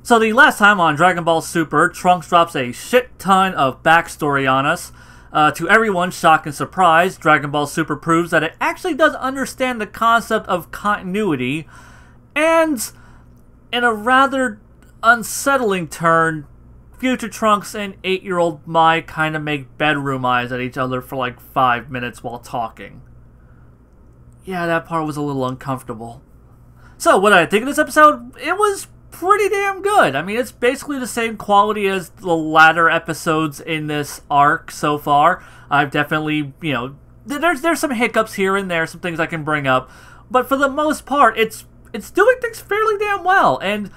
So the last time on Dragon Ball Super, Trunks drops a shit ton of backstory on us. To everyone's shock and surprise, Dragon Ball Super proves that it actually does understand the concept of continuity, and in a rather unsettling turn, future Trunks and 8-year-old Mai kind of make bedroom eyes at each other for like 5 minutes while talking. Yeah, that part was a little uncomfortable. So, what did I think of this episode? It was pretty damn good. I mean, it's basically the same quality as the latter episodes in this arc so far. I've definitely, you know, there's some hiccups here and there, some things I can bring up, but for the most part, it's doing things fairly damn well, and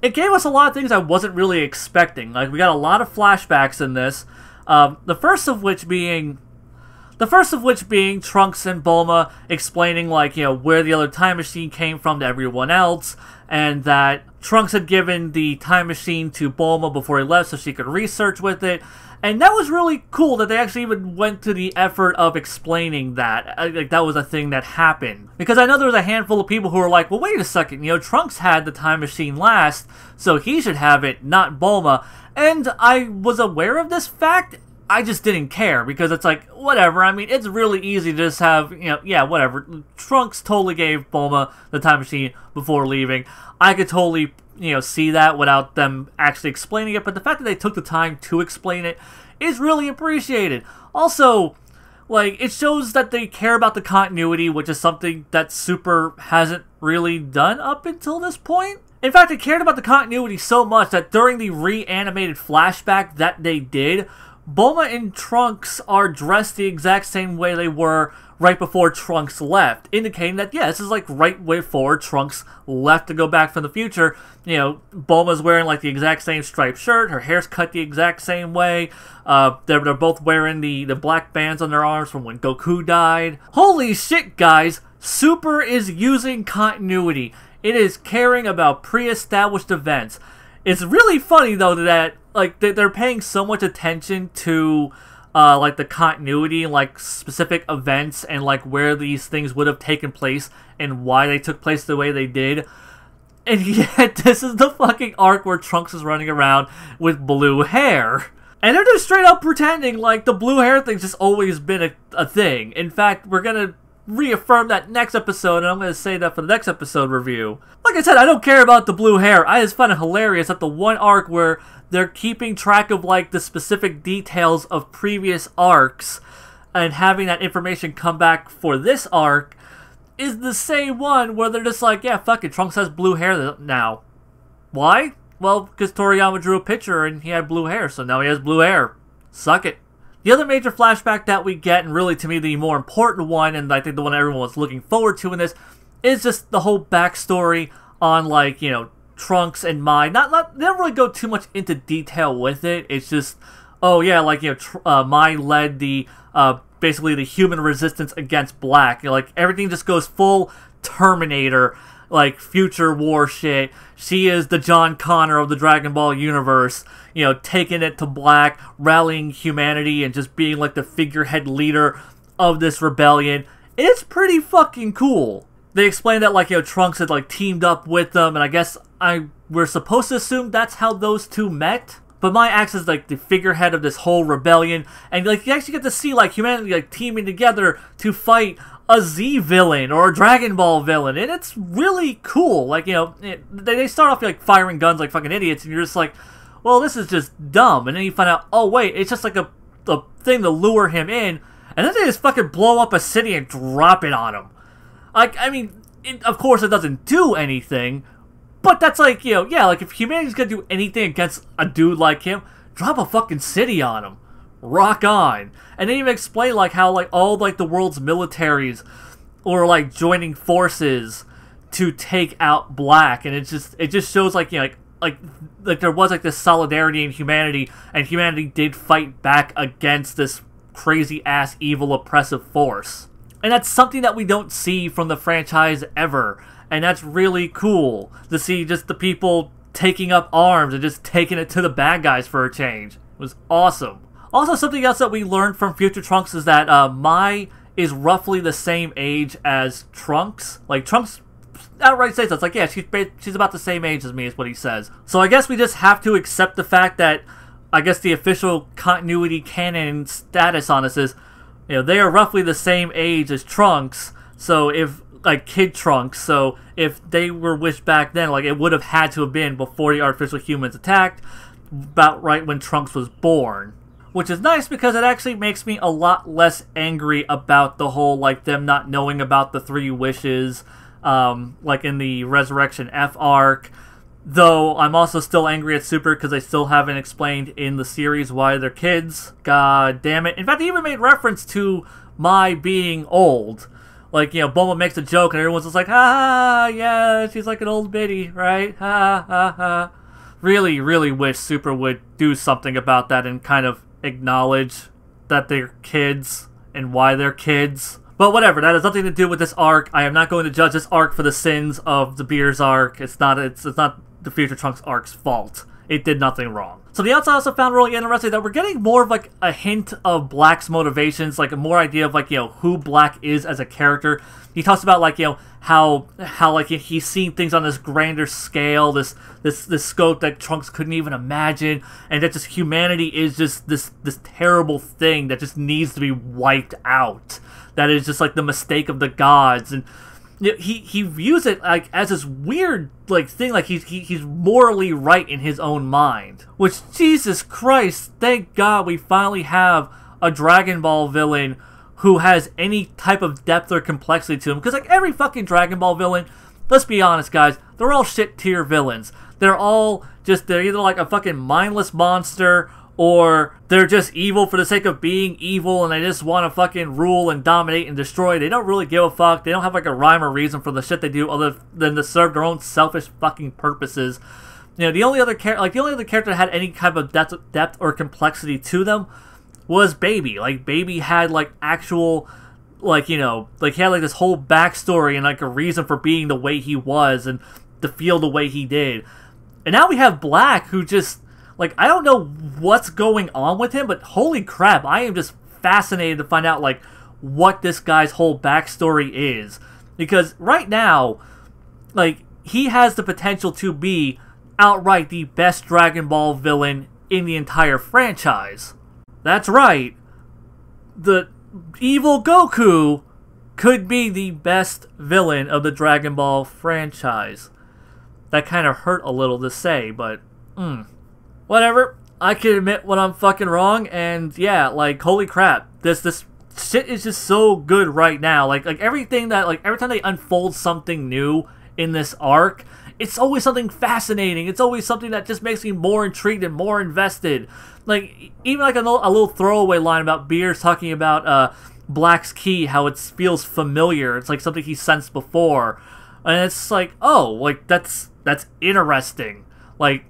it gave us a lot of things I wasn't really expecting. Like, we got a lot of flashbacks in this, the first of which being Trunks and Bulma explaining, like, you know, where the other time machine came from to everyone else, and that Trunks had given the time machine to Bulma before he left so she could research with it. And that was really cool that they actually even went to the effort of explaining that. Like, that was a thing that happened. Because I know there was a handful of people who were like, well, wait a second, you know, Trunks had the time machine last, so he should have it, not Bulma. And I was aware of this fact, I just didn't care, because it's like, whatever, I mean, it's really easy to just have, you know, yeah, whatever. Trunks totally gave Bulma the time machine before leaving. I could totally, you know, see that without them actually explaining it, but the fact that they took the time to explain it is really appreciated. Also, like, it shows that they care about the continuity, which is something that Super hasn't really done up until this point. In fact, they cared about the continuity so much that during the reanimated flashback that they did, Bulma and Trunks are dressed the exact same way they were right before Trunks left, indicating that, yeah, this is like right before Trunks left to go back from the future. You know, Bulma's wearing like the exact same striped shirt, her hair's cut the exact same way, they're both wearing the black bands on their arms from when Goku died. Holy shit, guys, Super is using continuity. It is caring about pre-established events. It's really funny, though, that, like, they're paying so much attention to, like, the continuity, like, specific events and, like, where these things would have taken place and why they took place the way they did. And yet, this is the fucking arc where Trunks is running around with blue hair. And they're just straight up pretending like the blue hair thing's just always been a thing. In fact, we're gonna reaffirm that next episode, and I'm going to say that for the next episode review. Like I said, I don't care about the blue hair. I just find it hilarious that the one arc where they're keeping track of, like, the specific details of previous arcs and having that information come back for this arc is the same one where they're just like, yeah, fuck it, Trunks has blue hair now. Why? Well, because Toriyama drew a picture and he had blue hair, so now he has blue hair. Suck it. The other major flashback that we get, and really to me the more important one, and I think the one everyone was looking forward to in this, is just the whole backstory on, like, you know, Trunks and Mai. They don't really go too much into detail with it. It's just, oh yeah, like, you know, Mai led the, basically the human resistance against Black. You know, like, everything just goes full Terminator, like, future war shit. She is the John Connor of the Dragon Ball universe, you know, taking it to Black, rallying humanity, and just being like the figurehead leader of this rebellion. It's pretty fucking cool. They explained that, like, you know, Trunks had, like, teamed up with them, and I guess we're supposed to assume that's how those two met. But Mai acts as, like, the figurehead of this whole rebellion, and, like, you actually get to see, like, humanity, like, teaming together to fight a Z villain or a Dragon Ball villain, and it's really cool. Like, you know, they start off like firing guns like fucking idiots, and you're just like, well, this is just dumb. And then you find out, oh wait, it's just like a thing to lure him in, and then they just fucking blow up a city and drop it on him. Like, I mean, of course it doesn't do anything, but that's like, you know, yeah, like if humanity's gonna do anything against a dude like him, drop a fucking city on him. Rock on. And then even explain, like, how, like, all, like, the world's militaries or, like, joining forces to take out Black, and it just shows, like, you know, like there was, like, this solidarity in humanity, and humanity did fight back against this crazy-ass, evil, oppressive force. And that's something that we don't see from the franchise ever, and that's really cool to see just the people taking up arms and just taking it to the bad guys for a change. It was awesome. Also, something else that we learned from Future Trunks is that Mai is roughly the same age as Trunks. Like, Trunks outright says that. It's like, yeah, she's about the same age as me, is what he says. So I guess we just have to accept the fact that, I guess the official continuity canon status on this is, you know, they are roughly the same age as Trunks, so if, like, kid Trunks, so if they were wished back then, like, it would have had to have been before the artificial humans attacked, about right when Trunks was born. Which is nice because it actually makes me a lot less angry about the whole, like, them not knowing about the 3 wishes, like in the Resurrection F arc. Though I'm also still angry at Super because they still haven't explained in the series why they're kids. God damn it. In fact, they even made reference to Mai being old. Like, you know, Bulma makes a joke and everyone's just like, ha, yeah, she's like an old biddy, right? Ha, ha, ha. Really, really wish Super would do something about that and kind of acknowledge that they're kids and why they're kids. But whatever, that has nothing to do with this arc. I am not going to judge this arc for the sins of the Beer's arc. It's not the Future Trunks arc's fault. It did nothing wrong. So the outside also found really interesting that we're getting more of like a hint of Black's motivations, like a more idea of like, you know, who Black is as a character. He talks about like, you know, how like he's seen things on this grander scale, this scope that Trunks couldn't even imagine, and that just humanity is just this terrible thing that just needs to be wiped out. That is just like the mistake of the gods. And he views it like as this weird like thing, like he's morally right in his own mind. Which, Jesus Christ, thank God we finally have a Dragon Ball villain who has any type of depth or complexity to him. Because like every fucking Dragon Ball villain, let's be honest guys, they're all shit tier villains. They're either like a fucking mindless monster, or they're just evil for the sake of being evil and they just want to fucking rule and dominate and destroy. They don't really give a fuck. They don't have like a rhyme or reason for the shit they do other than to serve their own selfish fucking purposes. You know, the only other character that had any type of depth or complexity to them was Baby. Like, Baby had like actual, like, you know, like he had like this whole backstory and like a reason for being the way he was and to feel the way he did. And now we have Black, who just, like, I don't know what's going on with him, but holy crap, I am just fascinated to find out, like, what this guy's whole backstory is. Because right now, like, he has the potential to be outright the best Dragon Ball villain in the entire franchise. That's right. The evil Goku could be the best villain of the Dragon Ball franchise. That kind of hurt a little to say, but, whatever. I can admit when I'm fucking wrong, and yeah, like, holy crap, this shit is just so good right now. Like everything that, like, every time they unfold something new in this arc, it's always something fascinating. It's always something that just makes me more intrigued and more invested. Like, even like a little throwaway line about Beerus talking about Black's ki, how it feels familiar. It's like something he sensed before, and it's like, oh, like that's interesting. Like,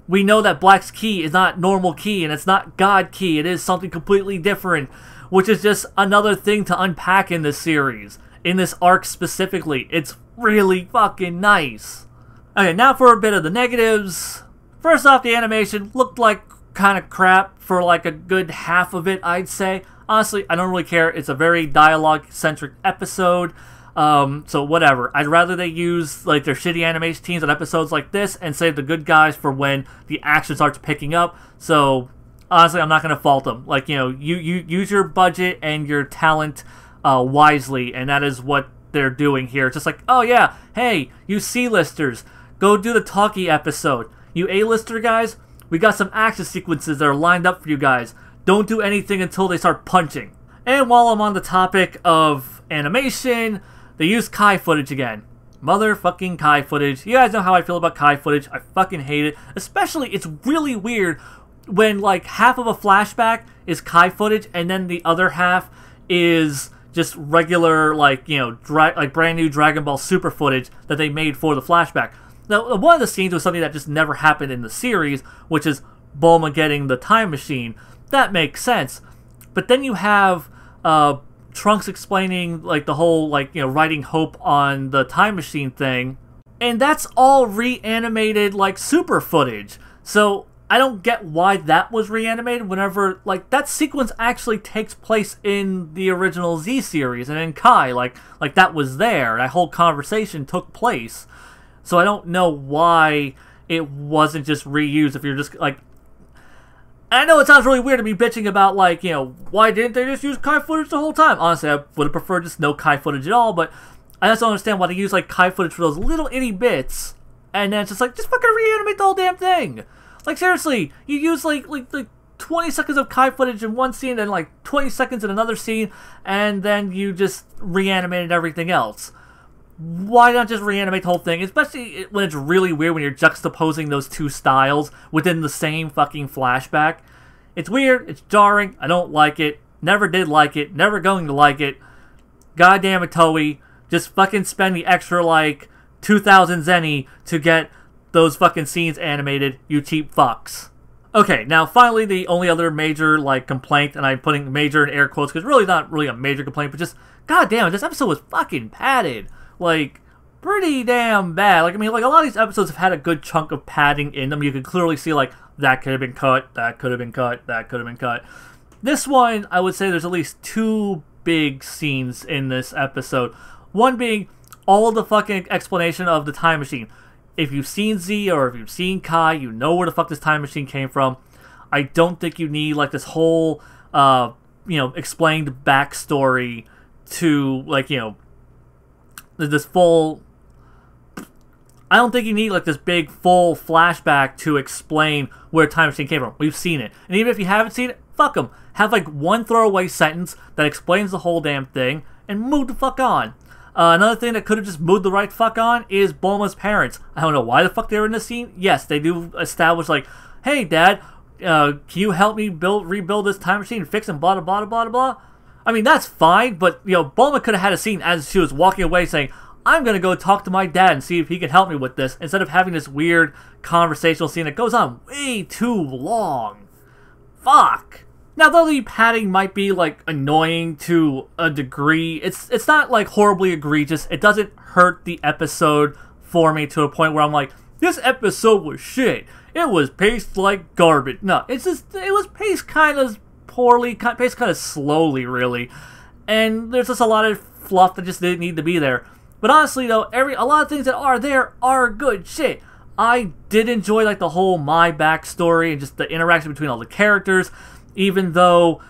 we know that Black's ki is not normal ki, and it's not God ki. It is something completely different, which is just another thing to unpack in this series, in this arc specifically. It's really fucking nice. Okay, now for a bit of the negatives. First off, the animation looked like kind of crap for like a good half of it, I'd say. Honestly, I don't really care. It's a very dialogue-centric episode. So whatever. I'd rather they use like their shitty animation teams on episodes like this and save the good guys for when the action starts picking up. So honestly, I'm not gonna fault them. Like, you know, you use your budget and your talent wisely, and that is what they're doing here. It's just like, oh yeah, hey, you C-listers, go do the talkie episode. You A-lister guys, we got some action sequences that are lined up for you guys. Don't do anything until they start punching. And while I'm on the topic of animation, they used Kai footage again. Motherfucking Kai footage. You guys know how I feel about Kai footage. I fucking hate it. Especially, it's really weird when, like, half of a flashback is Kai footage, and then the other half is just regular, like, you know, like brand new Dragon Ball Super footage that they made for the flashback. Now, one of the scenes was something that just never happened in the series, which is Bulma getting the time machine. That makes sense. But then you have Trunks explaining, like, the whole, like, you know, writing hope on the time machine thing, and that's all reanimated, like, super footage. So I don't get why that was reanimated whenever, like, that sequence actually takes place in the original Z series and in Kai, like that was there. That whole conversation took place. So I don't know why it wasn't just reused if you're just, like... I know it sounds really weird to be bitching about, like, you know, why didn't they just use Kai footage the whole time? Honestly, I would have preferred just no Kai footage at all, but I just don't understand why they use, like, Kai footage for those little itty bits, and then it's just like, just fucking reanimate the whole damn thing! Like, seriously, you use, like 20 seconds of Kai footage in one scene, and, like, 20 seconds in another scene, and then you just reanimated everything else. Why not just reanimate the whole thing? Especially when it's really weird when you're juxtaposing those two styles within the same fucking flashback. It's weird, it's jarring, I don't like it, never did like it, never going to like it. Goddamn it, Toei. Just fucking spend the extra, like, 2,000 zenny to get those fucking scenes animated, you cheap fucks. Okay, now finally the only other major, like, complaint, and I'm putting major in air quotes because really not really a major complaint, but just, goddamn, this episode was fucking padded. Like, pretty damn bad. Like, I mean, like, a lot of these episodes have had a good chunk of padding in them. You can clearly see, like, that could have been cut, that could have been cut, that could have been cut. This one, I would say there's at least 2 big scenes in this episode. One being all the fucking explanation of the time machine. If you've seen Z or if you've seen Kai, you know where the fuck this time machine came from. I don't think you need, like, this whole, you know, explained backstory to, like, you know, this full... I don't think you need, like, this big, full flashback to explain where Time Machine came from. We've seen it. And even if you haven't seen it, fuck them. Have, like, one throwaway sentence that explains the whole damn thing, and move the fuck on. Another thing that could have just moved the right fuck on is Bulma's parents. I don't know why the fuck they were in this scene. Yes, they do establish, like, hey, Dad, can you help me rebuild this time machine and fix and blah, blah, blah, blah, blah? I mean, that's fine, but, you know, Bulma could have had a scene as she was walking away saying, I'm going to go talk to my dad and see if he can help me with this, instead of having this weird conversational scene that goes on way too long. Fuck. Now, though the padding might be, like, annoying to a degree, it's not, like, horribly egregious. It doesn't hurt the episode for me to a point where I'm like, this episode was shit. It was paced like garbage. No, it's just, it was paced kind of poorly, paced kind of slowly, really. And there's just a lot of fluff that just didn't need to be there. But honestly, though, a lot of things that are there are good shit. I did enjoy, like, the whole Mai backstory and just the interaction between all the characters, even though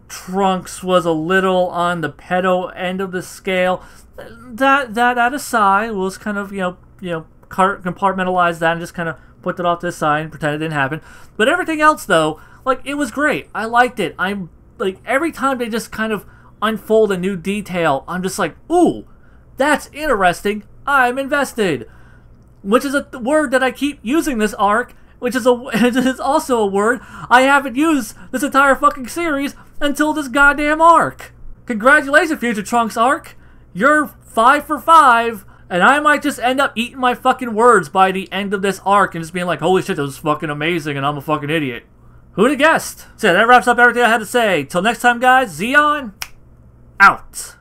Trunks was a little on the pedo end of the scale. That aside, we'll just kind of, you know, compartmentalize that and just kind of put that off to the side and pretend it didn't happen. But everything else, though, like, it was great. I liked it. I'm, like, every time they just kind of unfold a new detail, I'm just like, ooh, that's interesting. I'm invested. Which is a word that I keep using this arc, which is also a word I haven't used this entire fucking series until this goddamn arc. Congratulations, Future Trunks arc. You're 5 for 5, and I might just end up eating my fucking words by the end of this arc and just being like, holy shit, that was fucking amazing, and I'm a fucking idiot. Who'd have guessed? So yeah, that wraps up everything I had to say. Till next time, guys, Zeon, out.